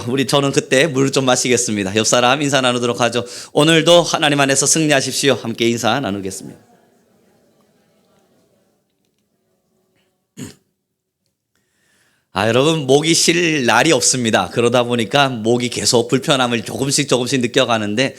우리 저는 그때 물을 좀 마시겠습니다. 옆 사람 인사 나누도록 하죠. 오늘도 하나님 안에서 승리하십시오. 함께 인사 나누겠습니다. 여러분, 목이 쉴 날이 없습니다. 그러다 보니까 목이 계속 불편함을 조금씩 느껴가는데,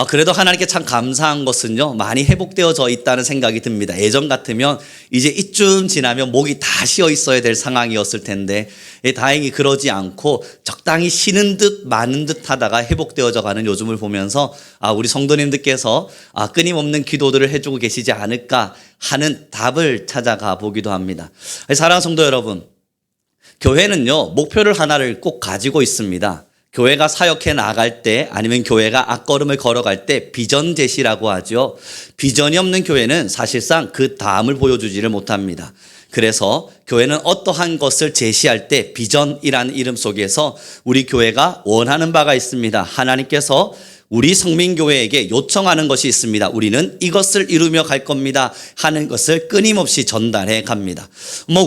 그래도 하나님께 참 감사한 것은요, 많이 회복되어져 있다는 생각이 듭니다. 예전 같으면 이제 이쯤 지나면 목이 다 쉬어 있어야 될 상황이었을 텐데, 다행히 그러지 않고 적당히 쉬는 듯 마는 듯 하다가 회복되어져 가는 요즘을 보면서, 우리 성도님들께서 끊임없는 기도들을 해주고 계시지 않을까 하는 답을 찾아가 보기도 합니다. 사랑하는 성도 여러분, 교회는요, 목표를 하나를 꼭 가지고 있습니다. 교회가 사역해 나갈 때, 아니면 교회가 앞걸음을 걸어갈 때 비전 제시라고 하죠. 비전이 없는 교회는 사실상 그 다음을 보여주지를 못합니다. 그래서 교회는 어떠한 것을 제시할 때 비전이라는 이름 속에서 우리 교회가 원하는 바가 있습니다. 하나님께서 우리 성민교회에게 요청하는 것이 있습니다. 우리는 이것을 이루며 갈 겁니다 하는 것을 끊임없이 전달해 갑니다.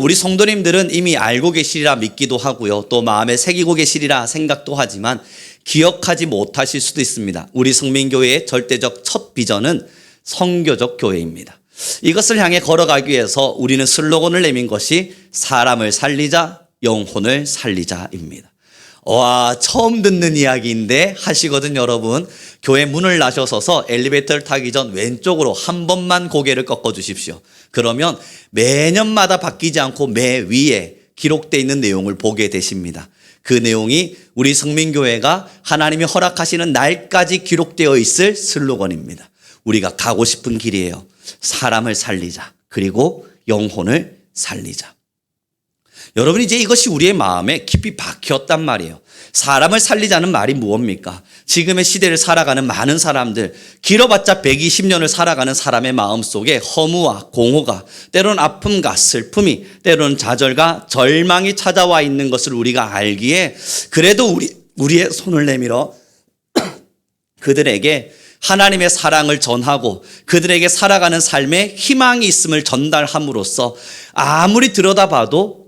우리 성도님들은 이미 알고 계시리라 믿기도 하고요, 또 마음에 새기고 계시리라 생각도 하지만 기억하지 못하실 수도 있습니다. 우리 성민교회의 절대적 첫 비전은 선교적 교회입니다. 이것을 향해 걸어가기 위해서 우리는 슬로건을 내민 것이 사람을 살리자, 영혼을 살리자입니다. 처음 듣는 이야기인데 하시거든요. 여러분, 교회 문을 나셔서서 엘리베이터를 타기 전 왼쪽으로 한 번만 고개를 꺾어 주십시오. 그러면 매년마다 바뀌지 않고 매 위에 기록되어 있는 내용을 보게 되십니다. 그 내용이 우리 성민교회가 하나님이 허락하시는 날까지 기록되어 있을 슬로건입니다. 우리가 가고 싶은 길이에요. 사람을 살리자, 그리고 영혼을 살리자. 여러분, 이제 이것이 우리의 마음에 깊이 박혔단 말이에요. 사람을 살리자는 말이 무엇입니까? 지금의 시대를 살아가는 많은 사람들, 길어봤자 120년을 살아가는 사람의 마음속에 허무와 공허가, 때로는 아픔과 슬픔이, 때로는 좌절과 절망이 찾아와 있는 것을 우리가 알기에, 그래도 우리의 손을 내밀어 그들에게 하나님의 사랑을 전하고 그들에게 살아가는 삶에 희망이 있음을 전달함으로써 아무리 들여다봐도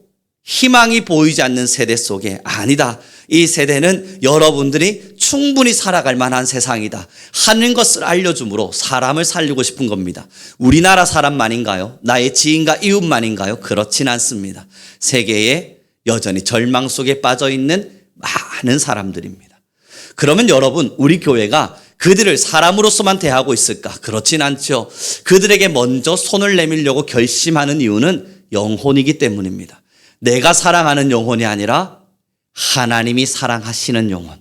희망이 보이지 않는 세대 속에, 아니다, 이 세대는 여러분들이 충분히 살아갈 만한 세상이다 하는 것을 알려줌으로 사람을 살리고 싶은 겁니다. 우리나라 사람만인가요? 나의 지인과 이웃만인가요? 그렇진 않습니다. 세계에 여전히 절망 속에 빠져있는 많은 사람들입니다. 그러면 여러분, 우리 교회가 그들을 사람으로서만 대하고 있을까? 그렇진 않죠. 그들에게 먼저 손을 내밀려고 결심하는 이유는 영혼이기 때문입니다. 내가 사랑하는 영혼이 아니라 하나님이 사랑하시는 영혼,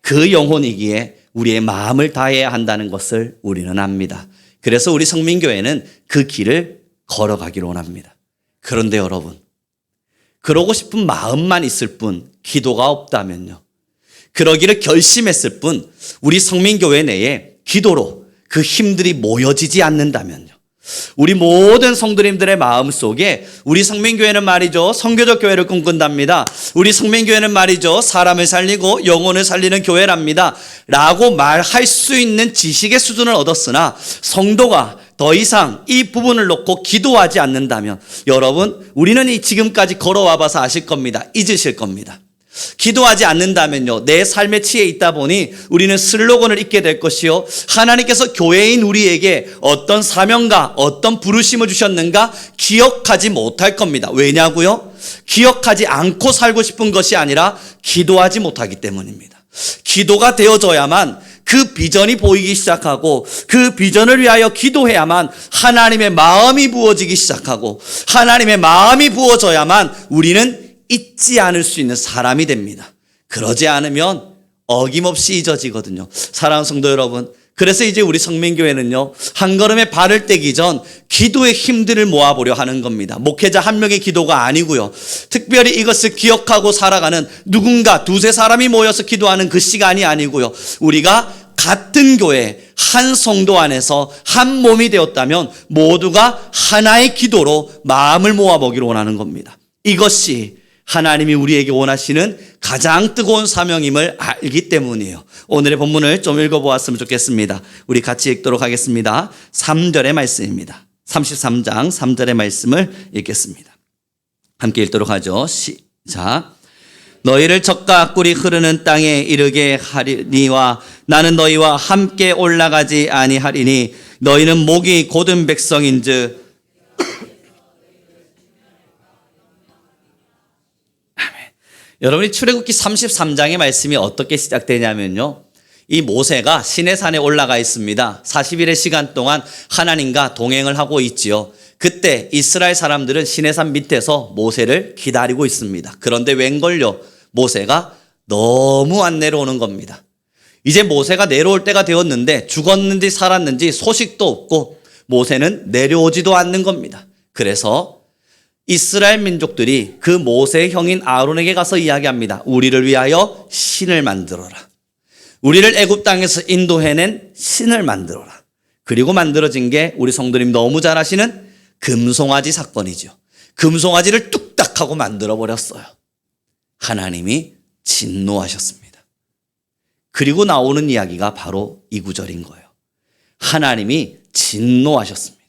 그 영혼이기에 우리의 마음을 다해야 한다는 것을 우리는 압니다. 그래서 우리 성민교회는 그 길을 걸어가기를 원합니다. 그런데 여러분, 그러고 싶은 마음만 있을 뿐 기도가 없다면요, 그러기를 결심했을 뿐 우리 성민교회 내에 기도로 그 힘들이 모여지지 않는다면요, 우리 모든 성도님들의 마음 속에 우리 성민교회는 말이죠, 선교적 교회를 꿈꾼답니다. 우리 성민교회는 말이죠, 사람을 살리고 영혼을 살리는 교회랍니다 라고 말할 수 있는 지식의 수준을 얻었으나 성도가 더 이상 이 부분을 놓고 기도하지 않는다면, 여러분, 우리는 이 지금까지 걸어와 봐서 아실 겁니다. 잊으실 겁니다. 기도하지 않는다면요, 내 삶에 치에 있다 보니 우리는 슬로건을 잊게 될 것이요, 하나님께서 교회인 우리에게 어떤 사명과 어떤 부르심을 주셨는가 기억하지 못할 겁니다. 왜냐고요? 기억하지 않고 살고 싶은 것이 아니라 기도하지 못하기 때문입니다. 기도가 되어져야만 그 비전이 보이기 시작하고, 그 비전을 위하여 기도해야만 하나님의 마음이 부어지기 시작하고, 하나님의 마음이 부어져야만 우리는 잊지 않을 수 있는 사람이 됩니다. 그러지 않으면 어김없이 잊어지거든요. 사랑하는 성도 여러분, 그래서 이제 우리 성민교회는요, 한 걸음에 발을 떼기 전 기도의 힘들을 모아보려 하는 겁니다. 목회자 한 명의 기도가 아니고요, 특별히 이것을 기억하고 살아가는 누군가 두세 사람이 모여서 기도하는 그 시간이 아니고요, 우리가 같은 교회 한 성도 안에서 한 몸이 되었다면 모두가 하나의 기도로 마음을 모아보기를 원하는 겁니다. 이것이 하나님이 우리에게 원하시는 가장 뜨거운 사명임을 알기 때문이에요. 오늘의 본문을 좀 읽어보았으면 좋겠습니다. 우리 같이 읽도록 하겠습니다. 3절의 말씀입니다. 33장 3절의 말씀을 읽겠습니다. 함께 읽도록 하죠. 시작. 너희를 젖과 꿀이 흐르는 땅에 이르게 하리니와 나는 너희와 함께 올라가지 아니하리니 너희는 목이 곧은 백성인즉 여러분이 출애굽기 33장의 말씀이 어떻게 시작되냐면요. 이 모세가 시내산에 올라가 있습니다. 40일의 시간 동안 하나님과 동행을 하고 있지요. 그때 이스라엘 사람들은 시내산 밑에서 모세를 기다리고 있습니다. 그런데 웬걸요? 모세가 너무 안 내려오는 겁니다. 이제 모세가 내려올 때가 되었는데 죽었는지 살았는지 소식도 없고 모세는 내려오지도 않는 겁니다. 그래서 이스라엘 민족들이 그 모세의 형인 아론에게 가서 이야기합니다. 우리를 위하여 신을 만들어라. 우리를 애굽 땅에서 인도해낸 신을 만들어라. 그리고 만들어진 게 우리 성도님 너무 잘 아시는 금송아지 사건이죠. 금송아지를 뚝딱 하고 만들어버렸어요. 하나님이 진노하셨습니다. 그리고 나오는 이야기가 바로 이 구절인 거예요. 하나님이 진노하셨습니다.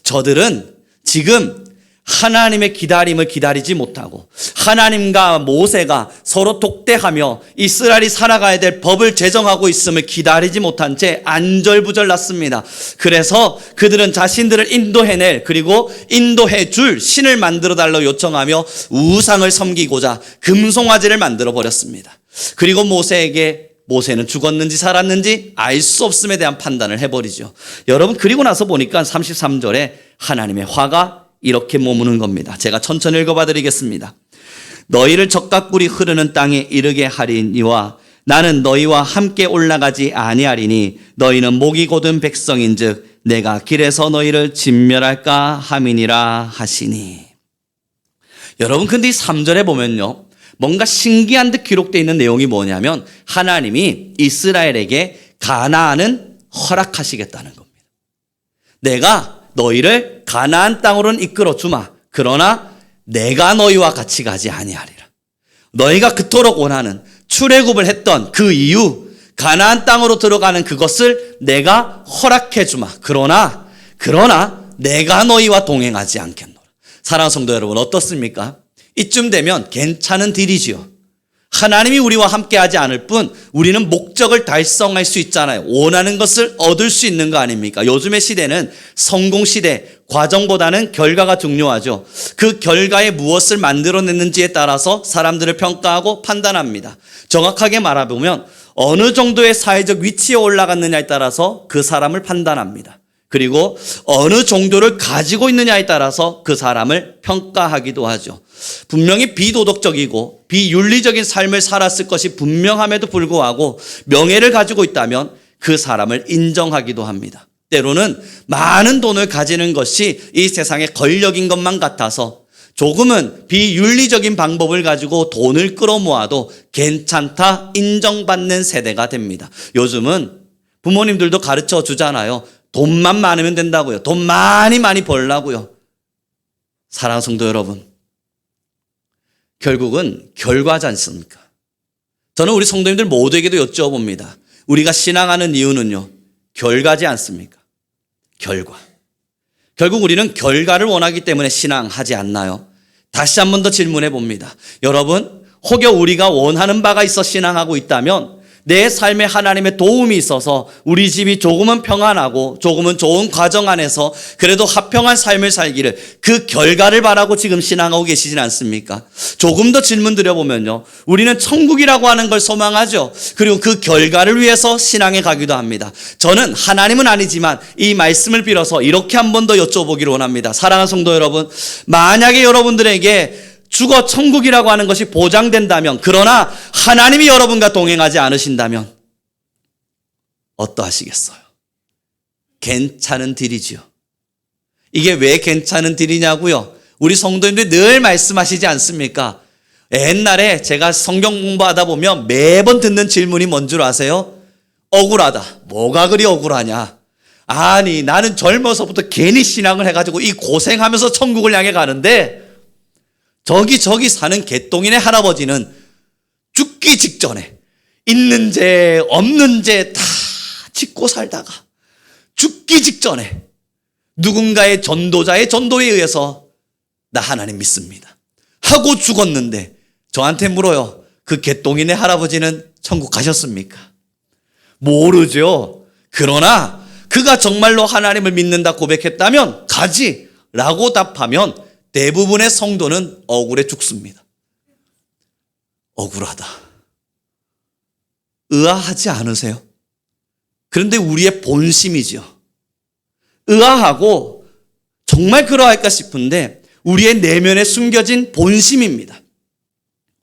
저들은 지금 하나님의 기다림을 기다리지 못하고 하나님과 모세가 서로 독대하며 이스라엘이 살아가야 될 법을 제정하고 있음을 기다리지 못한 채 안절부절났습니다. 그래서 그들은 자신들을 인도해낼 그리고 인도해 줄 신을 만들어 달라고 요청하며 우상을 섬기고자 금송아지를 만들어 버렸습니다. 그리고 모세는 죽었는지 살았는지 알 수 없음에 대한 판단을 해버리죠. 여러분, 그리고 나서 보니까 33절에 하나님의 화가 이렇게 머무는 겁니다. 제가 천천히 읽어봐 드리겠습니다. 너희를 젖과 꿀이 흐르는 땅에 이르게 하리니와 나는 너희와 함께 올라가지 아니하리니 너희는 목이 곧은 백성인즉 내가 길에서 너희를 진멸할까 함이니라 하시니. 여러분, 근데 이 3절에 보면요, 뭔가 신기한 듯 기록되어 있는 내용이 뭐냐면 하나님이 이스라엘에게 가나안은 허락하시겠다는 겁니다. 내가 너희를 가나안 땅으로는 이끌어 주마. 그러나 내가 너희와 같이 가지 아니하리라. 너희가 그토록 원하는 출애굽을 했던 그 이유, 가나안 땅으로 들어가는 그것을 내가 허락해 주마. 그러나 내가 너희와 동행하지 않겠노라. 사랑하는 성도 여러분, 어떻습니까? 이쯤 되면 괜찮은 딜이지요. 하나님이 우리와 함께하지 않을 뿐 우리는 목적을 달성할 수 있잖아요. 원하는 것을 얻을 수 있는 거 아닙니까? 요즘의 시대는 성공 시대, 과정보다는 결과가 중요하죠. 그 결과에 무엇을 만들어냈는지에 따라서 사람들을 평가하고 판단합니다. 정확하게 말해보면 어느 정도의 사회적 위치에 올라갔느냐에 따라서 그 사람을 판단합니다. 그리고 어느 정도를 가지고 있느냐에 따라서 그 사람을 평가하기도 하죠. 분명히 비도덕적이고 비윤리적인 삶을 살았을 것이 분명함에도 불구하고 명예를 가지고 있다면 그 사람을 인정하기도 합니다. 때로는 많은 돈을 가지는 것이 이 세상의 권력인 것만 같아서 조금은 비윤리적인 방법을 가지고 돈을 끌어모아도 괜찮다 인정받는 세대가 됩니다. 요즘은 부모님들도 가르쳐 주잖아요. 돈만 많으면 된다고요. 돈 많이 벌라고요. 사랑하는 성도 여러분, 결국은 결과지 않습니까? 저는 우리 성도님들 모두에게도 여쭤봅니다. 우리가 신앙하는 이유는요, 결과지 않습니까? 결과. 결국 우리는 결과를 원하기 때문에 신앙하지 않나요? 다시 한 번 더 질문해 봅니다. 여러분, 혹여 우리가 원하는 바가 있어 신앙하고 있다면 내 삶에 하나님의 도움이 있어서 우리 집이 조금은 평안하고 조금은 좋은 과정 안에서 그래도 화평한 삶을 살기를 그 결과를 바라고 지금 신앙하고 계시진 않습니까? 조금 더 질문 드려보면요, 우리는 천국이라고 하는 걸 소망하죠. 그리고 그 결과를 위해서 신앙에 가기도 합니다. 저는 하나님은 아니지만 이 말씀을 빌어서 이렇게 한 번 더 여쭤보기를 원합니다. 사랑하는 성도 여러분, 만약에 여러분들에게 죽어 천국이라고 하는 것이 보장된다면, 그러나 하나님이 여러분과 동행하지 않으신다면 어떠하시겠어요? 괜찮은 딜이지요. 이게 왜 괜찮은 딜이냐고요? 우리 성도님들 늘 말씀하시지 않습니까? 옛날에 제가 성경 공부하다 보면 매번 듣는 질문이 뭔 줄 아세요? 억울하다. 뭐가 그리 억울하냐? 아니, 나는 젊어서부터 괜히 신앙을 해가지고 이 고생하면서 천국을 향해 가는데 저기 사는 개똥이네 할아버지는 죽기 직전에 있는 죄 없는 죄 다 짓고 살다가 죽기 직전에 누군가의 전도자의 전도에 의해서 나 하나님 믿습니다 하고 죽었는데 저한테 물어요. 그 개똥이네 할아버지는 천국 가셨습니까? 모르죠. 그러나 그가 정말로 하나님을 믿는다 고백했다면 가지 라고 답하면 대부분의 성도는 억울해 죽습니다. 억울하다. 의아하지 않으세요? 그런데 우리의 본심이죠. 의아하고 정말 그러할까 싶은데 우리의 내면에 숨겨진 본심입니다.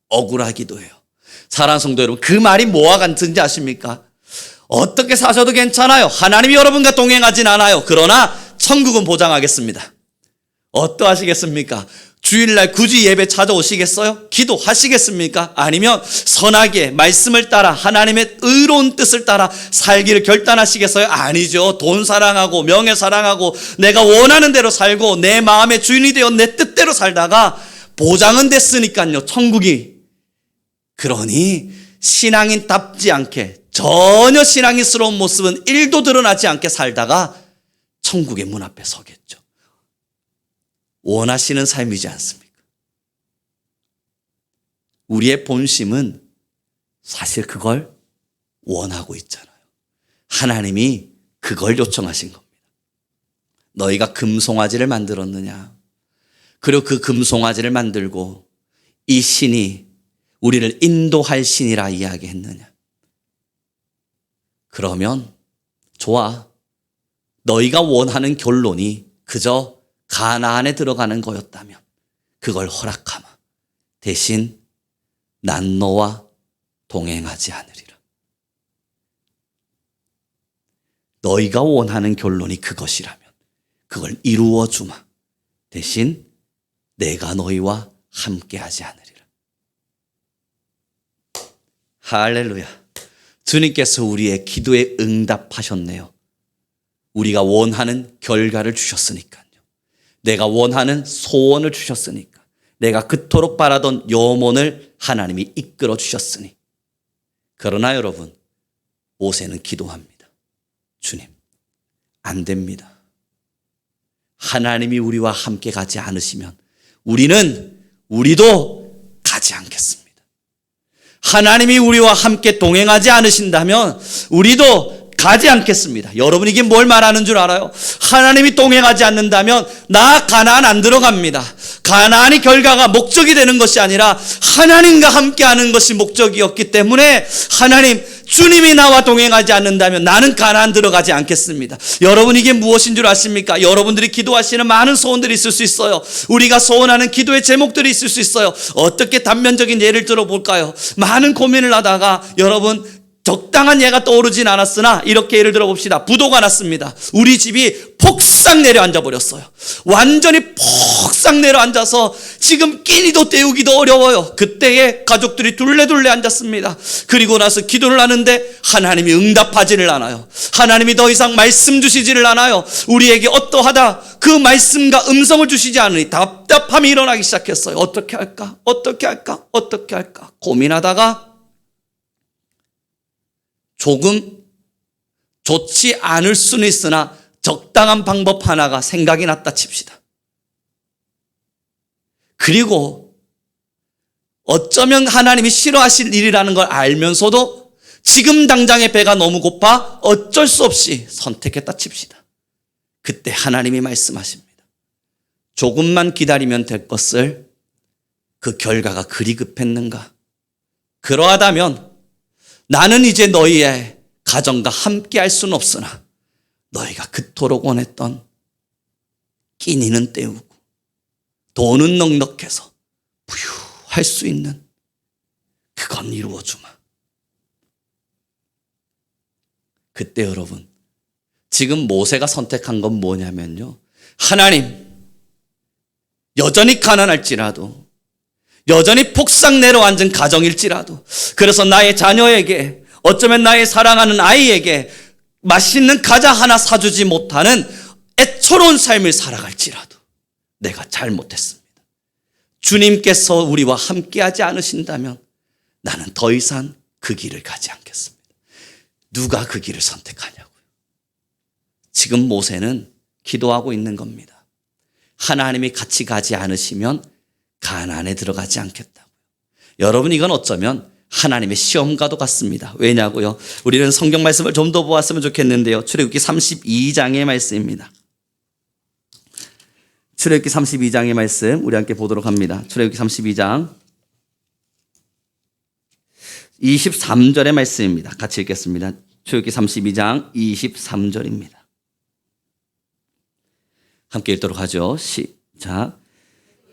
억울하기도 해요. 사랑하는 성도 여러분, 그 말이 뭐와 같은지 아십니까? 어떻게 사셔도 괜찮아요. 하나님이 여러분과 동행하진 않아요. 그러나 천국은 보장하겠습니다. 어떠하시겠습니까? 주일날 굳이 예배 찾아오시겠어요? 기도하시겠습니까? 아니면 선하게 말씀을 따라 하나님의 의로운 뜻을 따라 살기를 결단하시겠어요? 아니죠. 돈 사랑하고 명예 사랑하고 내가 원하는 대로 살고 내 마음의 주인이 되어 내 뜻대로 살다가 보장은 됐으니까요. 천국이. 그러니 신앙인답지 않게 전혀 신앙인스러운 모습은 1도 드러나지 않게 살다가 천국의 문 앞에 서겠죠. 원하시는 삶이지 않습니까? 우리의 본심은 사실 그걸 원하고 있잖아요. 하나님이 그걸 요청하신 겁니다. 너희가 금송아지를 만들었느냐? 그리고 그 금송아지를 만들고 이 신이 우리를 인도할 신이라 이야기했느냐? 그러면 좋아. 너희가 원하는 결론이 그저 가나안에 들어가는 거였다면 그걸 허락하마. 대신 난 너와 동행하지 않으리라. 너희가 원하는 결론이 그것이라면 그걸 이루어 주마. 대신 내가 너희와 함께하지 않으리라. 할렐루야. 주님께서 우리의 기도에 응답하셨네요. 우리가 원하는 결과를 주셨으니까요. 내가 원하는 소원을 주셨으니까. 내가 그토록 바라던 염원을 하나님이 이끌어 주셨으니. 그러나 여러분, 모세는 기도합니다. 주님, 안 됩니다. 하나님이 우리와 함께 가지 않으시면 우리도 가지 않겠습니다. 하나님이 우리와 함께 동행하지 않으신다면 우리도 가지 않겠습니다. 여러분, 이게 뭘 말하는 줄 알아요? 하나님이 동행하지 않는다면 나 가나안 안 들어갑니다. 가나안이 결과가 목적이 되는 것이 아니라 하나님과 함께하는 것이 목적이었기 때문에 하나님, 주님이 나와 동행하지 않는다면 나는 가나안 들어가지 않겠습니다. 여러분, 이게 무엇인 줄 아십니까? 여러분들이 기도하시는 많은 소원들이 있을 수 있어요. 우리가 소원하는 기도의 제목들이 있을 수 있어요. 어떻게 단면적인 예를 들어볼까요? 많은 고민을 하다가 여러분, 적당한 예가 떠오르진 않았으나 이렇게 예를 들어봅시다. 부도가 났습니다. 우리 집이 폭삭 내려앉아 버렸어요. 완전히 폭삭 내려앉아서 지금 끼니도 때우기도 어려워요. 그때에 가족들이 둘레둘레 앉았습니다. 그리고 나서 기도를 하는데 하나님이 응답하지를 않아요. 하나님이 더 이상 말씀 주시지를 않아요. 우리에게 어떠하다 그 말씀과 음성을 주시지 않으니 답답함이 일어나기 시작했어요. 어떻게 할까? 고민하다가 조금 좋지 않을 수는 있으나 적당한 방법 하나가 생각이 났다 칩시다. 그리고 어쩌면 하나님이 싫어하실 일이라는 걸 알면서도 지금 당장의 배가 너무 고파 어쩔 수 없이 선택했다 칩시다. 그때 하나님이 말씀하십니다. 조금만 기다리면 될 것을 그 결과가 그리 급했는가? 그러하다면 나는 이제 너희의 가정과 함께 할 수는 없으나 너희가 그토록 원했던 끼니는 때우고 돈은 넉넉해서 부유할 수 있는 그건 이루어주마. 그때 여러분, 지금 모세가 선택한 건 뭐냐면요, 하나님, 여전히 가난할지라도, 여전히 폭삭 내려앉은 가정일지라도, 그래서 나의 자녀에게, 어쩌면 나의 사랑하는 아이에게 맛있는 과자 하나 사주지 못하는 애처로운 삶을 살아갈지라도 내가 잘못했습니다. 주님께서 우리와 함께하지 않으신다면 나는 더 이상 그 길을 가지 않겠습니다. 누가 그 길을 선택하냐고요. 지금 모세는 기도하고 있는 겁니다. 하나님이 같이 가지 않으시면 가나안에 들어가지 않겠다고요. 여러분, 이건 어쩌면 하나님의 시험과도 같습니다. 왜냐고요? 우리는 성경 말씀을 좀 더 보았으면 좋겠는데요. 출애굽기 32장의 말씀입니다. 출애굽기 32장의 말씀 우리 함께 보도록 합니다. 출애굽기 32장 23절의 말씀입니다. 같이 읽겠습니다. 출애굽기 32장 23절입니다. 함께 읽도록 하죠. 시작.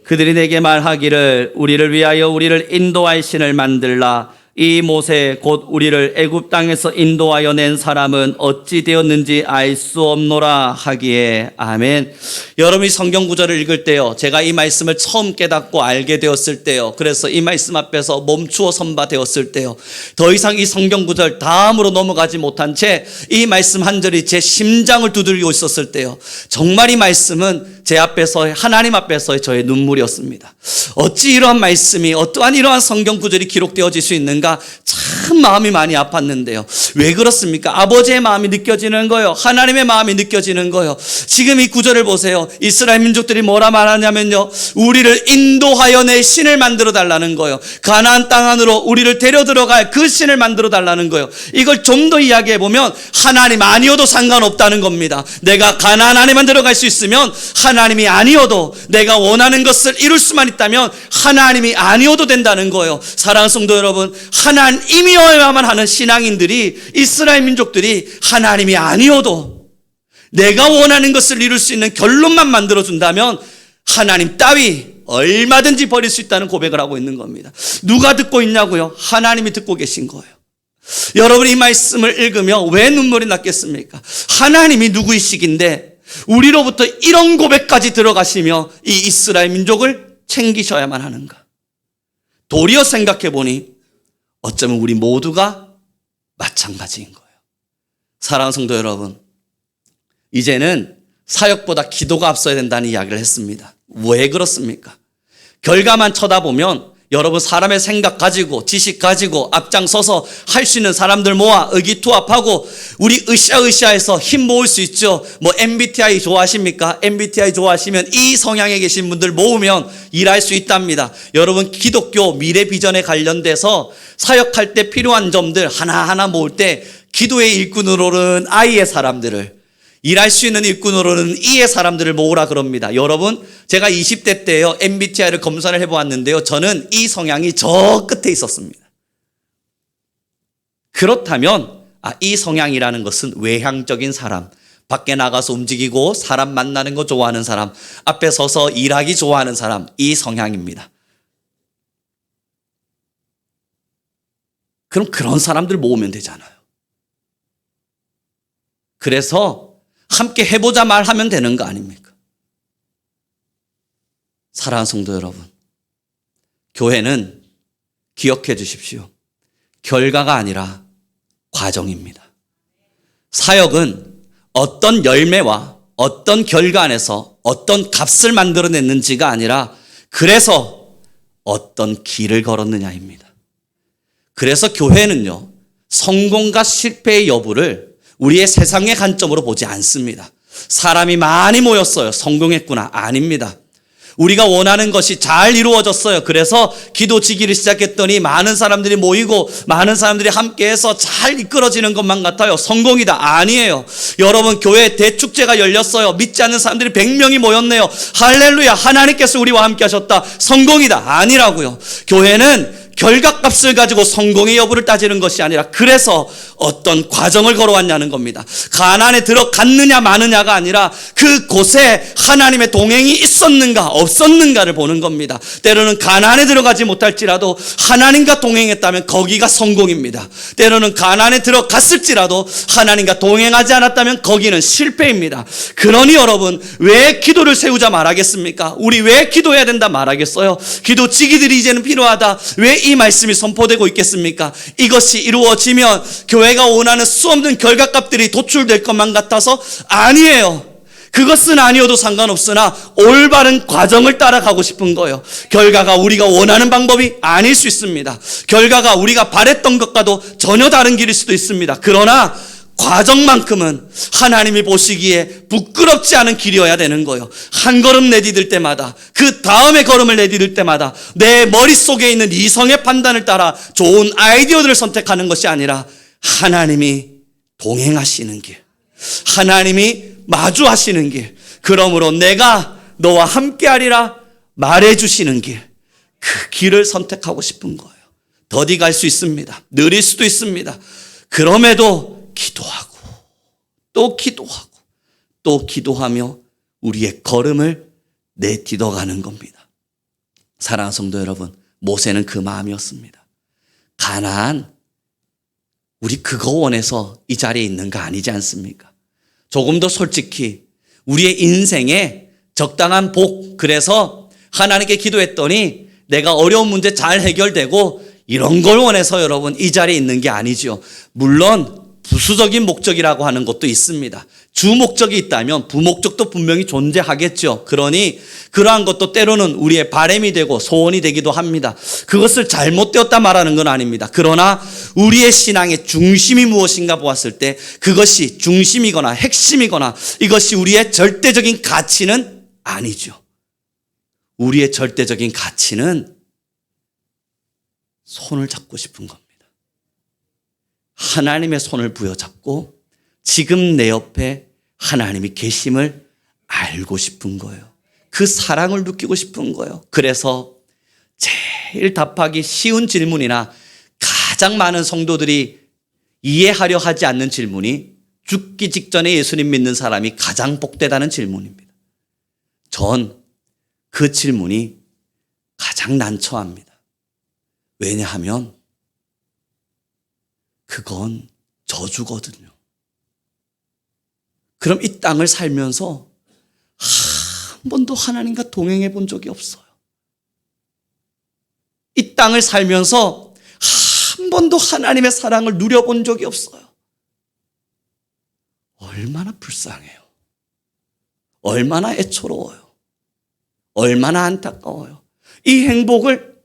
그들이 내게 말하기를 우리를 위하여 우리를 인도할 신을 만들라. 이 모세 곧 우리를 애굽 땅에서 인도하여 낸 사람은 어찌 되었는지 알 수 없노라 하기에. 아멘. 여러분이 성경 구절을 읽을 때요, 제가 이 말씀을 처음 깨닫고 알게 되었을 때요, 그래서 이 말씀 앞에서 멈추어 선바 되었을 때요, 더 이상 이 성경 구절 다음으로 넘어가지 못한 채 이 말씀 한 절이 제 심장을 두들기고 있었을 때요, 정말 이 말씀은 제 앞에서, 하나님 앞에서의 저의 눈물이었습니다. 어찌 이러한 말씀이, 어떠한 이러한 성경 구절이 기록되어질 수 있는가, 참 마음이 많이 아팠는데요. 왜 그렇습니까? 아버지의 마음이 느껴지는 거예요. 하나님의 마음이 느껴지는 거예요. 지금 이 구절을 보세요. 이스라엘 민족들이 뭐라 말하냐면요, 우리를 인도하여 내 신을 만들어 달라는 거예요. 가나안 땅 안으로 우리를 데려 들어갈 그 신을 만들어 달라는 거예요. 이걸 좀 더 이야기해 보면 하나님 아니어도 상관없다는 겁니다. 내가 가나안 안에만 들어갈 수 있으면, 하나님이 아니어도 내가 원하는 것을 이룰 수만 있다면 하나님이 아니어도 된다는 거예요. 사랑하는 성도 여러분, 하나님이어야만 하는 신앙인들이, 이스라엘 민족들이 하나님이 아니어도 내가 원하는 것을 이룰 수 있는 결론만 만들어준다면 하나님 따위 얼마든지 버릴 수 있다는 고백을 하고 있는 겁니다. 누가 듣고 있냐고요? 하나님이 듣고 계신 거예요. 여러분이 이 말씀을 읽으면 왜 눈물이 났겠습니까? 하나님이 누구이시긴데 우리로부터 이런 고백까지 들어가시며 이 이스라엘 민족을 챙기셔야만 하는가? 도리어 생각해 보니 어쩌면 우리 모두가 마찬가지인 거예요. 사랑하는 성도 여러분, 이제는 사역보다 기도가 앞서야 된다는 이야기를 했습니다. 왜 그렇습니까? 결과만 쳐다보면 여러분, 사람의 생각 가지고, 지식 가지고 앞장서서 할 수 있는 사람들 모아 의기투합하고 우리 으쌰으쌰해서 힘 모을 수 있죠. 뭐 MBTI 좋아하십니까? MBTI 좋아하시면 이 성향에 계신 분들 모으면 일할 수 있답니다. 여러분, 기독교 미래 비전에 관련돼서 사역할 때 필요한 점들 하나하나 모을 때 기도의 일꾼으로는 I의 사람들을, 일할 수 있는 일꾼으로는 E의 사람들을 모으라 그럽니다. 여러분, 제가 20대 때요, MBTI를 검사를 해보았는데요, 저는 이 성향이 저 끝에 있었습니다. 그렇다면 이 성향이라는 것은 외향적인 사람, 밖에 나가서 움직이고 사람 만나는 거 좋아하는 사람, 앞에 서서 일하기 좋아하는 사람, 이 성향입니다. 그럼 그런 사람들 모으면 되잖아요. 그래서 함께 해보자 말하면 되는 거 아닙니까? 사랑하는 성도 여러분, 교회는 기억해 주십시오. 결과가 아니라 과정입니다. 사역은 어떤 열매와 어떤 결과 안에서 어떤 값을 만들어냈는지가 아니라 그래서 어떤 길을 걸었느냐입니다. 그래서 교회는요, 성공과 실패의 여부를 우리의 세상의 관점으로 보지 않습니다. 사람이 많이 모였어요, 성공했구나. 아닙니다. 우리가 원하는 것이 잘 이루어졌어요. 그래서 기도지기를 시작했더니 많은 사람들이 모이고 많은 사람들이 함께해서 잘 이끌어지는 것만 같아요. 성공이다. 아니에요. 여러분, 교회에 대축제가 열렸어요. 믿지 않는 사람들이 100명이 모였네요. 할렐루야, 하나님께서 우리와 함께 하셨다. 성공이다. 아니라고요. 교회는 결과값을 가지고 성공의 여부를 따지는 것이 아니라 그래서 어떤 과정을 걸어왔냐는 겁니다. 가나안에 들어갔느냐 마느냐가 아니라 그곳에 하나님의 동행이 있었는가 없었는가를 보는 겁니다. 때로는 가나안에 들어가지 못할지라도 하나님과 동행했다면 거기가 성공입니다. 때로는 가나안에 들어갔을지라도 하나님과 동행하지 않았다면 거기는 실패입니다. 그러니 여러분, 왜 기도를 세우자 말하겠습니까? 우리 왜 기도해야 된다 말하겠어요? 기도지기들이 이제는 필요하다. 왜 이 말씀이 선포되고 있겠습니까? 이것이 이루어지면 교회가 원하는 수없는 결과값들이 도출될 것만 같아서 아니에요. 그것은 아니어도 상관없으나 올바른 과정을 따라가고 싶은 거예요. 결과가 우리가 원하는 방법이 아닐 수 있습니다. 결과가 우리가 바랬던 것과도 전혀 다른 길일 수도 있습니다. 그러나 과정만큼은 하나님이 보시기에 부끄럽지 않은 길이어야 되는 거예요. 한 걸음 내디딜 때마다, 그 다음에 걸음을 내디딜 때마다 내 머릿속에 있는 이성의 판단을 따라 좋은 아이디어들을 선택하는 것이 아니라 하나님이 동행하시는 길, 하나님이 마주하시는 길, 그러므로 내가 너와 함께하리라 말해주시는 길, 그 길을 선택하고 싶은 거예요. 더디 갈 수 있습니다. 느릴 수도 있습니다. 그럼에도 기도하고 또 기도하고 또 기도하며 우리의 걸음을 내딛어가는 겁니다. 사랑하는 성도 여러분, 모세는 그 마음이었습니다. 가나안, 우리 그거 원해서 이 자리에 있는 거 아니지 않습니까? 조금 더 솔직히 우리의 인생에 적당한 복, 그래서 하나님께 기도했더니 내가 어려운 문제 잘 해결되고 이런 걸 원해서 여러분 이 자리에 있는 게 아니죠. 물론 부수적인 목적이라고 하는 것도 있습니다. 주 목적이 있다면 부목적도 분명히 존재하겠죠. 그러니 그러한 것도 때로는 우리의 바람이 되고 소원이 되기도 합니다. 그것을 잘못되었다 말하는 건 아닙니다. 그러나 우리의 신앙의 중심이 무엇인가 보았을 때 그것이 중심이거나 핵심이거나 이것이 우리의 절대적인 가치는 아니죠. 우리의 절대적인 가치는 손을 잡고 싶은 겁니다. 하나님의 손을 부여잡고 지금 내 옆에 하나님이 계심을 알고 싶은 거예요. 그 사랑을 느끼고 싶은 거예요. 그래서 제일 답하기 쉬운 질문이나 가장 많은 성도들이 이해하려 하지 않는 질문이 죽기 직전에 예수님 믿는 사람이 가장 복되다는 질문입니다. 전 그 질문이 가장 난처합니다. 왜냐하면 그건 저주거든요. 그럼 이 땅을 살면서 한 번도 하나님과 동행해 본 적이 없어요. 이 땅을 살면서 한 번도 하나님의 사랑을 누려본 적이 없어요. 얼마나 불쌍해요. 얼마나 애처로워요. 얼마나 안타까워요. 이 행복을,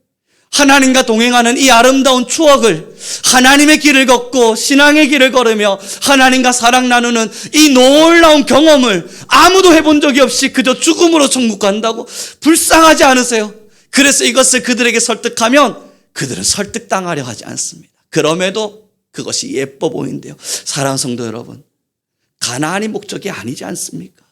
하나님과 동행하는 이 아름다운 추억을, 하나님의 길을 걷고 신앙의 길을 걸으며 하나님과 사랑 나누는 이 놀라운 경험을 아무도 해본 적이 없이 그저 죽음으로 천국 간다고 불쌍하지 않으세요? 그래서 이것을 그들에게 설득하면 그들은 설득당하려 하지 않습니다. 그럼에도 그것이 예뻐 보인대요. 사랑하는 성도 여러분, 가나안이 목적이 아니지 않습니까?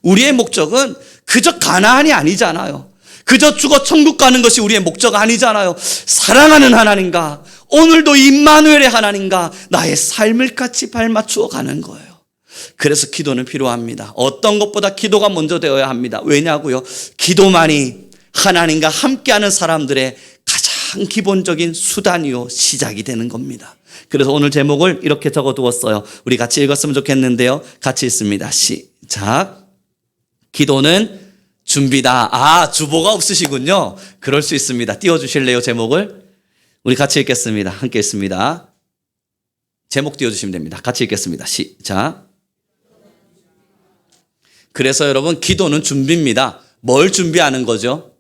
우리의 목적은 그저 가나안이 아니잖아요. 그저 죽어 천국 가는 것이 우리의 목적 아니잖아요. 사랑하는 하나님과 오늘도 임마누엘의 하나님과 나의 삶을 같이 발맞추어 가는 거예요. 그래서 기도는 필요합니다. 어떤 것보다 기도가 먼저 되어야 합니다. 왜냐고요? 기도만이 하나님과 함께하는 사람들의 가장 기본적인 수단이요 시작이 되는 겁니다. 그래서 오늘 제목을 이렇게 적어두었어요. 우리 같이 읽었으면 좋겠는데요. 같이 읽습니다. 시작. 기도는 준비다. 아, 주보가 없으시군요. 그럴 수 있습니다. 띄워주실래요, 제목을? 우리 같이 읽겠습니다. 함께 읽습니다. 제목 띄워주시면 됩니다. 같이 읽겠습니다. 시작. 그래서 여러분, 기도는 준비입니다. 뭘 준비하는 거죠?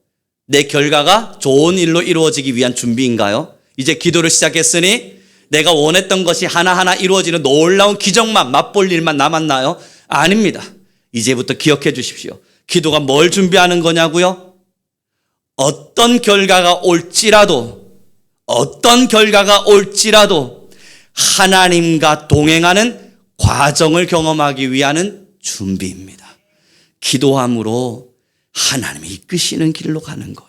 내 결과가 좋은 일로 이루어지기 위한 준비인가요? 이제 기도를 시작했으니 내가 원했던 것이 하나하나 이루어지는 놀라운 기적만 맛볼 일만 남았나요? 아닙니다. 이제부터 기억해 주십시오. 기도가 뭘 준비하는 거냐고요? 어떤 결과가 올지라도 하나님과 동행하는 과정을 경험하기 위한 준비입니다. 기도함으로 하나님이 이끄시는 길로 가는 거예요.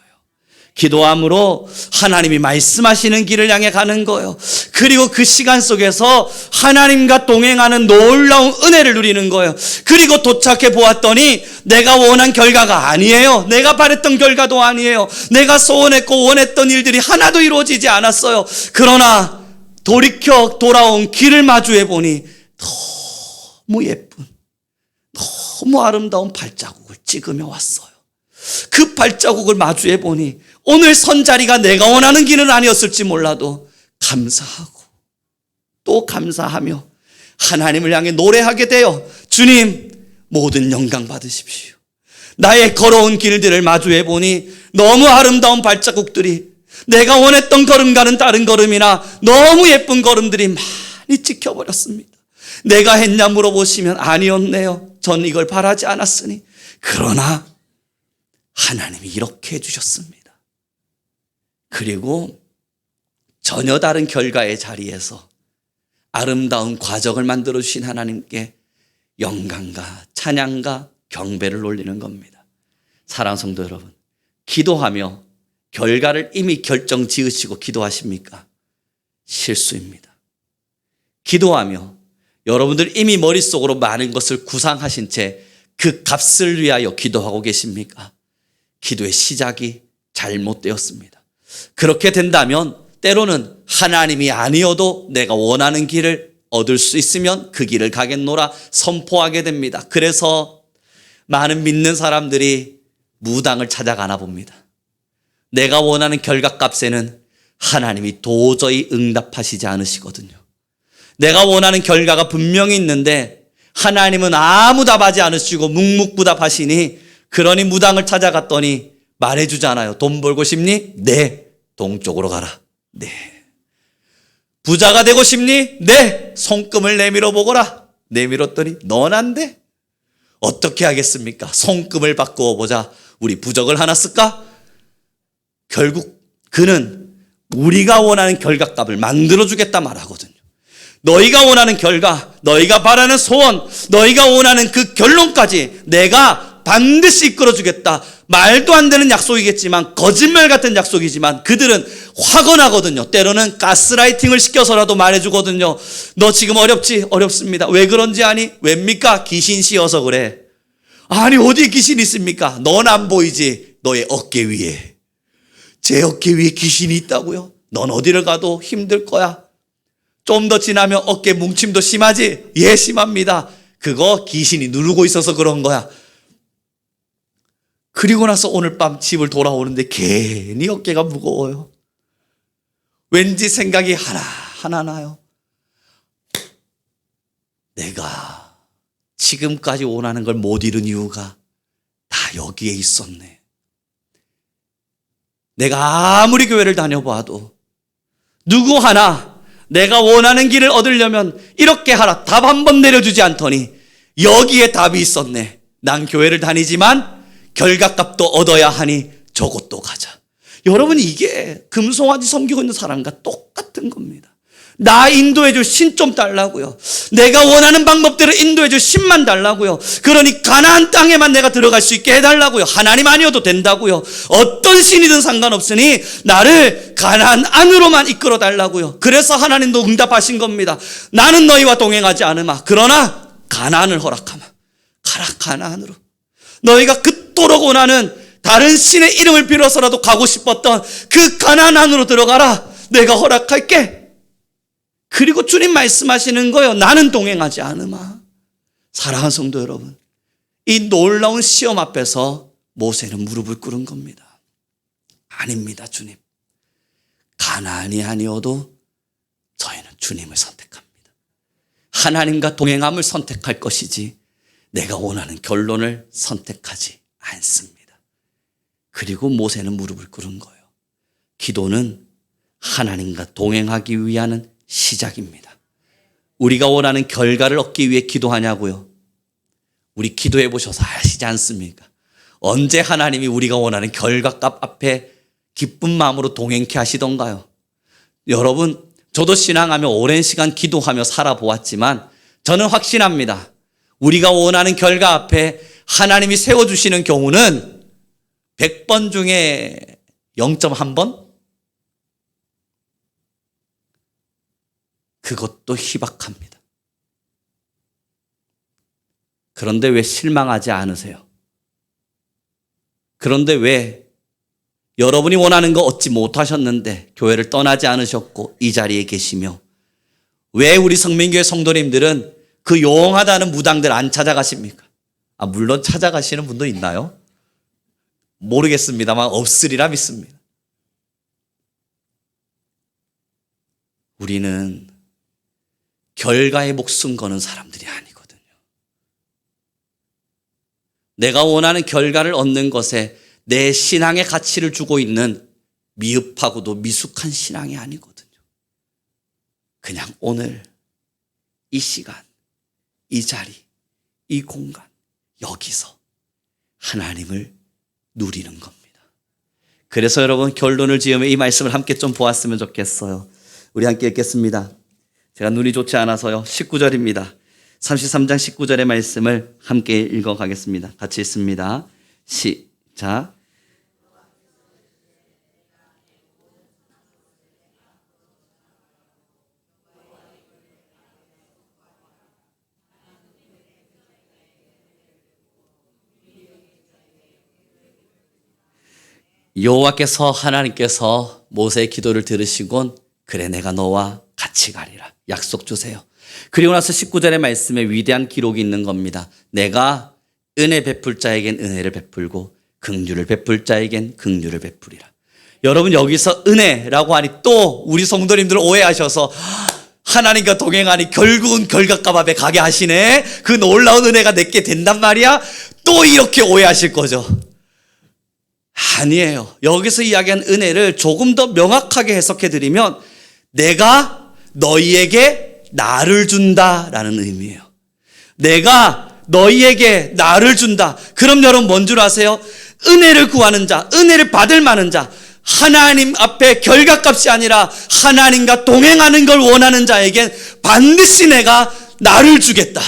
기도함으로 하나님이 말씀하시는 길을 향해 가는 거예요. 그리고 그 시간 속에서 하나님과 동행하는 놀라운 은혜를 누리는 거예요. 그리고 도착해 보았더니 내가 원한 결과가 아니에요. 내가 바랬던 결과도 아니에요. 내가 소원했고 원했던 일들이 하나도 이루어지지 않았어요. 그러나 돌이켜 돌아온 길을 마주해 보니 너무 예쁜, 너무 아름다운 발자국을 찍으며 왔어요. 그 발자국을 마주해 보니 오늘 선 자리가 내가 원하는 길은 아니었을지 몰라도 감사하고 또 감사하며 하나님을 향해 노래하게 되어 주님 모든 영광 받으십시오. 나의 걸어온 길들을 마주해 보니 너무 아름다운 발자국들이 내가 원했던 걸음과는 다른 걸음이나 너무 예쁜 걸음들이 가만히 지켜버렸습니다. 내가 했냐 물어보시면 아니었네요. 전 이걸 바라지 않았으니. 그러나 하나님이 이렇게 해주셨습니다. 그리고 전혀 다른 결과의 자리에서 아름다운 과정을 만들어 주신 하나님께 영광과 찬양과 경배를 올리는 겁니다. 사랑하는 성도 여러분, 기도하며 결과를 이미 결정 지으시고 기도하십니까? 실수입니다. 기도하며 여러분들 이미 머릿속으로 많은 것을 구상하신 채 그 값을 위하여 기도하고 계십니까? 기도의 시작이 잘못되었습니다. 그렇게 된다면 때로는 하나님이 아니어도 내가 원하는 길을 얻을 수 있으면 그 길을 가겠노라 선포하게 됩니다. 그래서 많은 믿는 사람들이 무당을 찾아가나 봅니다. 내가 원하는 결과값에는 하나님이 도저히 응답하시지 않으시거든요. 내가 원하는 결과가 분명히 있는데 하나님은 아무 답하지 않으시고 묵묵부답하시니, 그러니 무당을 찾아갔더니 말해주잖아요. 돈 벌고 싶니? 네. 동쪽으로 가라. 네. 부자가 되고 싶니? 네. 손금을 내밀어 보거라. 내밀었더니 넌 안 돼. 어떻게 하겠습니까? 손금을 바꾸어 보자. 우리 부적을 하나 쓸까? 결국 그는 우리가 원하는 결과값을 만들어주겠다 말하거든요. 너희가 원하는 결과, 너희가 바라는 소원, 너희가 원하는 그 결론까지 내가 반드시 이끌어주겠다. 말도 안 되는 약속이겠지만, 거짓말 같은 약속이지만 그들은 확언하거든요. 때로는 가스라이팅을 시켜서라도 말해주거든요. 너 지금 어렵지? 어렵습니다. 왜 그런지 아니? 왜입니까? 귀신 씌어서 그래. 아니 어디 귀신이 있습니까? 넌 안 보이지? 너의 어깨 위에. 제 어깨 위에 귀신이 있다고요? 넌 어디를 가도 힘들 거야. 좀 더 지나면 어깨 뭉침도 심하지? 예, 심합니다. 그거 귀신이 누르고 있어서 그런 거야. 그리고 나서 오늘 밤 집을 돌아오는데 괜히 어깨가 무거워요. 왠지 생각이 하나 나요. 내가 지금까지 원하는 걸 못 이룬 이유가 다 여기에 있었네. 내가 아무리 교회를 다녀봐도 누구 하나 내가 원하는 길을 얻으려면 이렇게 하라 답 한 번 내려주지 않더니 여기에 답이 있었네. 난 교회를 다니지만 결과값도 얻어야 하니 저곳도 가자. 여러분, 이게 금송아지 섬기고 있는 사람과 똑같은 겁니다. 나 인도해줄 신 좀 달라고요. 내가 원하는 방법대로 인도해줄 신만 달라고요. 그러니 가나안 땅에만 내가 들어갈 수 있게 해달라고요. 하나님 아니어도 된다고요. 어떤 신이든 상관없으니 나를 가나안 안으로만 이끌어 달라고요. 그래서 하나님도 응답하신 겁니다. 나는 너희와 동행하지 않으마. 그러나 가나안을 허락하마. 가라, 가나안으로. 너희가 그토록 원하는 다른 신의 이름을 빌어서라도 가고 싶었던 그 가나안 안으로 들어가라. 내가 허락할게. 그리고 주님 말씀하시는 거예요. 나는 동행하지 않으마. 사랑하는 성도 여러분, 이 놀라운 시험 앞에서 모세는 무릎을 꿇은 겁니다. 아닙니다, 주님. 가나안이 아니어도 저희는 주님을 선택합니다. 하나님과 동행함을 선택할 것이지 내가 원하는 결론을 선택하지 않습니다. 그리고 모세는 무릎을 꿇은 거예요. 기도는 하나님과 동행하기 위한 시작입니다. 우리가 원하는 결과를 얻기 위해 기도하냐고요? 우리 기도해 보셔서 아시지 않습니까? 언제 하나님이 우리가 원하는 결과값 앞에 기쁜 마음으로 동행케 하시던가요? 여러분, 저도 신앙하며 오랜 시간 기도하며 살아보았지만 저는 확신합니다. 우리가 원하는 결과 앞에 하나님이 세워주시는 경우는 100번 중에 0.1번? 그것도 희박합니다. 그런데 왜 실망하지 않으세요? 그런데 왜 여러분이 원하는 거 얻지 못하셨는데 교회를 떠나지 않으셨고 이 자리에 계시며, 왜 우리 성민교회 성도님들은 그 용하다는 무당들 안 찾아가십니까? 물론 찾아가시는 분도 있나요? 모르겠습니다만 없으리라 믿습니다. 우리는 결과에 목숨 거는 사람들이 아니거든요. 내가 원하는 결과를 얻는 것에 내 신앙의 가치를 주고 있는 미흡하고도 미숙한 신앙이 아니거든요. 그냥 오늘 이 시간, 이 자리, 이 공간, 여기서 하나님을 누리는 겁니다. 그래서 여러분 결론을 지으며 이 말씀을 함께 좀 보았으면 좋겠어요. 우리 함께 읽겠습니다. 제가 눈이 좋지 않아서요. 19절입니다. 33장 19절의 말씀을 함께 읽어가겠습니다. 같이 읽습니다. 시작. 여호와께서 하나님께서 모세의 기도를 들으시곤 그래 내가 너와 같이 가리라 약속 주세요. 그리고 나서 19절의 말씀에 위대한 기록이 있는 겁니다. 내가 은혜 베풀 자에겐 은혜를 베풀고 긍휼을 베풀 자에겐 긍휼을 베풀이라. 여러분 여기서 은혜라고 하니 또 우리 성도님들 오해하셔서 하나님과 동행하니 결국은 결과값 앞에 가게 하시네. 그 놀라운 은혜가 내게 된단 말이야. 또 이렇게 오해하실 거죠. 아니에요. 여기서 이야기한 은혜를 조금 더 명확하게 해석해 드리면 내가 너희에게 나를 준다라는 의미예요. 내가 너희에게 나를 준다. 그럼 여러분 뭔 줄 아세요? 은혜를 구하는 자, 은혜를 받을 만한 자, 하나님 앞에 결과값이 아니라 하나님과 동행하는 걸 원하는 자에겐 반드시 내가 나를 주겠다.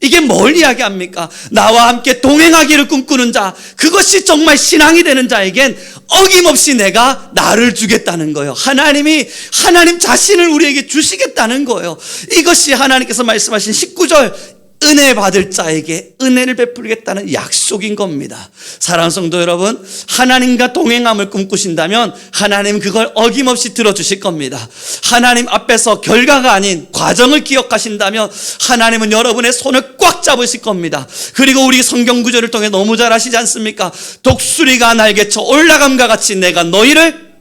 이게 뭘 이야기합니까? 나와 함께 동행하기를 꿈꾸는 자, 그것이 정말 신앙이 되는 자에겐 어김없이 내가 나를 주겠다는 거예요. 하나님 자신을 우리에게 주시겠다는 거예요. 이것이 하나님께서 말씀하신 19절 은혜 받을 자에게 은혜를 베풀겠다는 약속인 겁니다. 사랑하는 성도 여러분, 하나님과 동행함을 꿈꾸신다면 하나님 그걸 어김없이 들어주실 겁니다. 하나님 앞에서 결과가 아닌 과정을 기억하신다면 하나님은 여러분의 손을 꽉 잡으실 겁니다. 그리고 우리 성경 구절을 통해 너무 잘 아시지 않습니까? 독수리가 날개쳐 올라감과 같이 내가 너희를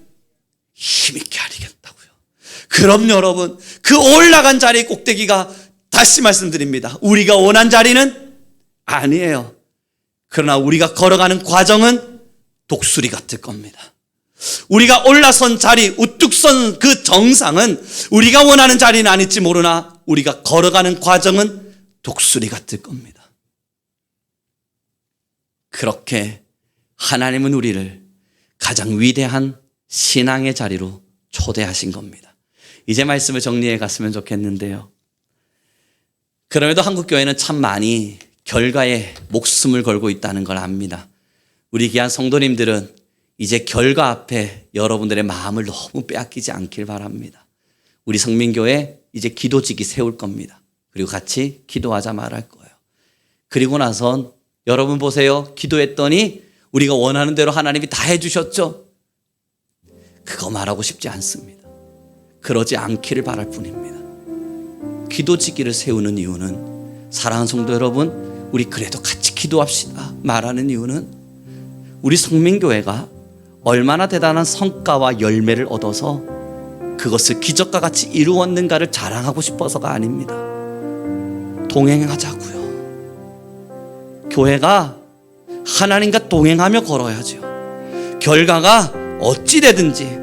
힘있게 하리겠다고요. 그럼 여러분 그 올라간 자리의 꼭대기가 다시 말씀드립니다. 우리가 원한 자리는 아니에요. 그러나 우리가 걸어가는 과정은 독수리 같을 겁니다. 우리가 올라선 자리, 우뚝 선 그 정상은 우리가 원하는 자리는 아닐지 모르나 우리가 걸어가는 과정은 독수리 같을 겁니다. 그렇게 하나님은 우리를 가장 위대한 신앙의 자리로 초대하신 겁니다. 이제 말씀을 정리해 갔으면 좋겠는데요. 그럼에도 한국교회는 참 많이 결과에 목숨을 걸고 있다는 걸 압니다. 우리 귀한 성도님들은 이제 결과 앞에 여러분들의 마음을 너무 빼앗기지 않길 바랍니다. 우리 성민교회 이제 기도직이 세울 겁니다. 그리고 같이 기도하자 말할 거예요. 그리고 나선 여러분 보세요. 기도했더니 우리가 원하는 대로 하나님이 다 해주셨죠? 그거 말하고 싶지 않습니다. 그러지 않기를 바랄 뿐입니다. 기도지기를 세우는 이유는 사랑하는 성도 여러분, 우리 그래도 같이 기도합시다 말하는 이유는 우리 성민교회가 얼마나 대단한 성과와 열매를 얻어서 그것을 기적과 같이 이루었는가를 자랑하고 싶어서가 아닙니다. 동행하자고요. 교회가 하나님과 동행하며 걸어야죠. 결과가 어찌 되든지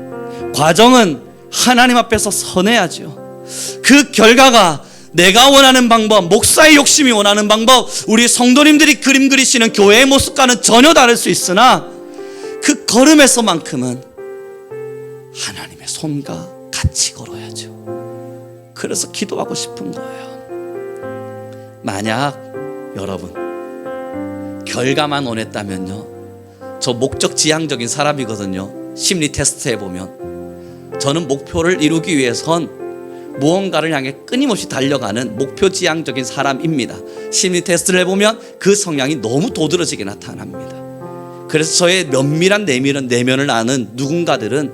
과정은 하나님 앞에서 선해야죠. 그 결과가 내가 원하는 방법, 목사의 욕심이 원하는 방법, 우리 성도님들이 그림 그리시는 교회의 모습과는 전혀 다를 수 있으나 그 걸음에서만큼은 하나님의 손과 같이 걸어야죠. 그래서 기도하고 싶은 거예요. 만약 여러분 결과만 원했다면요, 저 목적 지향적인 사람이거든요. 심리 테스트 해보면 저는 목표를 이루기 위해선 무언가를 향해 끊임없이 달려가는 목표 지향적인 사람입니다. 심리 테스트를 해보면 그 성향이 너무 도드라지게 나타납니다. 그래서 저의 면밀한 내면을 아는 누군가들은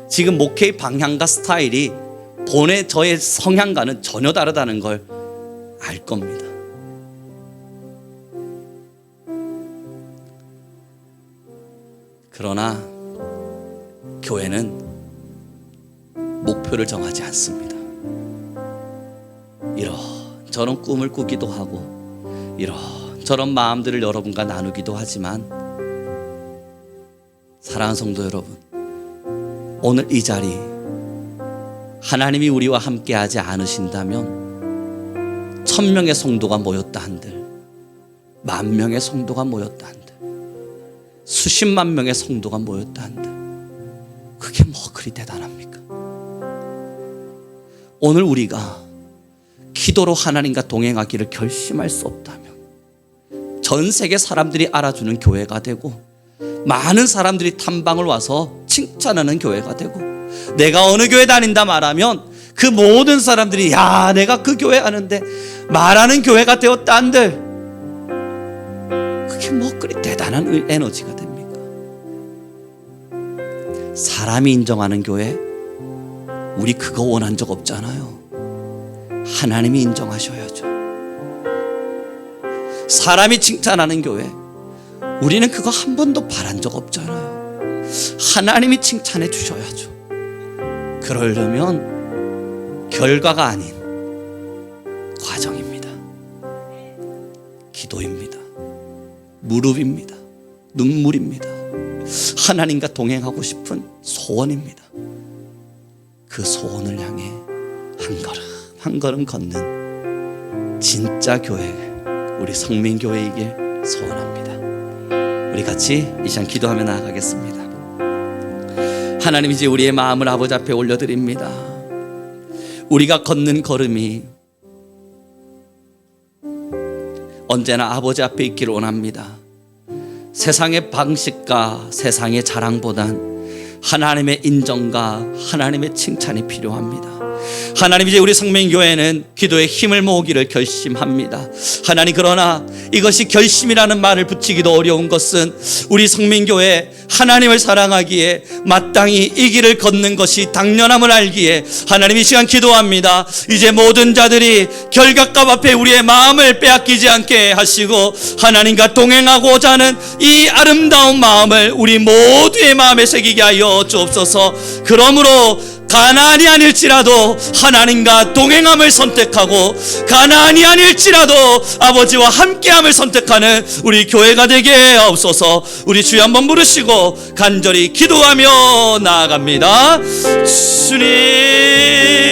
지금 목회의 방향과 스타일이 본의 저의 성향과는 전혀 다르다는 걸 알 겁니다. 그러나 교회는 목표를 정하지 않습니다. 이런저런 꿈을 꾸기도 하고 이런저런 마음들을 여러분과 나누기도 하지만 사랑하는 성도 여러분, 오늘 이 자리 하나님이 우리와 함께하지 않으신다면 1000명의 성도가 모였다 한들, 10,000명의 성도가 모였다 한들, 수십만 명의 성도가 모였다 한들, 그게 뭐 그리 대단합니까? 오늘 우리가 기도로 하나님과 동행하기를 결심할 수 없다면 전 세계 사람들이 알아주는 교회가 되고 많은 사람들이 탐방을 와서 칭찬하는 교회가 되고 내가 어느 교회 다닌다 말하면 그 모든 사람들이 야 내가 그 교회 아는데 말하는 교회가 되었다 한들 그게 뭐 그리 대단한 에너지가 됩니까? 사람이 인정하는 교회 우리 그거 원한 적 없잖아요. 하나님이 인정하셔야죠. 사람이 칭찬하는 교회 우리는 그거 한 번도 바란 적 없잖아요. 하나님이 칭찬해 주셔야죠. 그러려면 결과가 아닌 과정입니다. 기도입니다. 무릎입니다. 눈물입니다. 하나님과 동행하고 싶은 소원입니다. 그 소원을 향해 한 걸음 한 걸음 걷는 진짜 교회 우리 성민교회이길 소원합니다. 우리 같이 이 시간 기도하며 나아가겠습니다. 하나님, 이제 우리의 마음을 아버지 앞에 올려드립니다. 우리가 걷는 걸음이 언제나 아버지 앞에 있기를 원합니다. 세상의 방식과 세상의 자랑보단 하나님의 인정과 하나님의 칭찬이 필요합니다. 하나님, 이제 우리 성민교회는 기도에 힘을 모으기를 결심합니다. 하나님, 그러나 이것이 결심이라는 말을 붙이기도 어려운 것은 우리 성민교회 하나님을 사랑하기에 마땅히 이 길을 걷는 것이 당연함을 알기에 하나님 이 시간 기도합니다. 이제 모든 자들이 결과값 앞에 우리의 마음을 빼앗기지 않게 하시고 하나님과 동행하고자 하는 이 아름다운 마음을 우리 모두의 마음에 새기게 하여 주옵소서. 그러므로 가나안이 아닐지라도 하나님과 동행함을 선택하고 가나안이 아닐지라도 아버지와 함께함을 선택하는 우리 교회가 되게 하옵소서. 우리 주여 한번 부르시고 간절히 기도하며 나아갑니다. 주님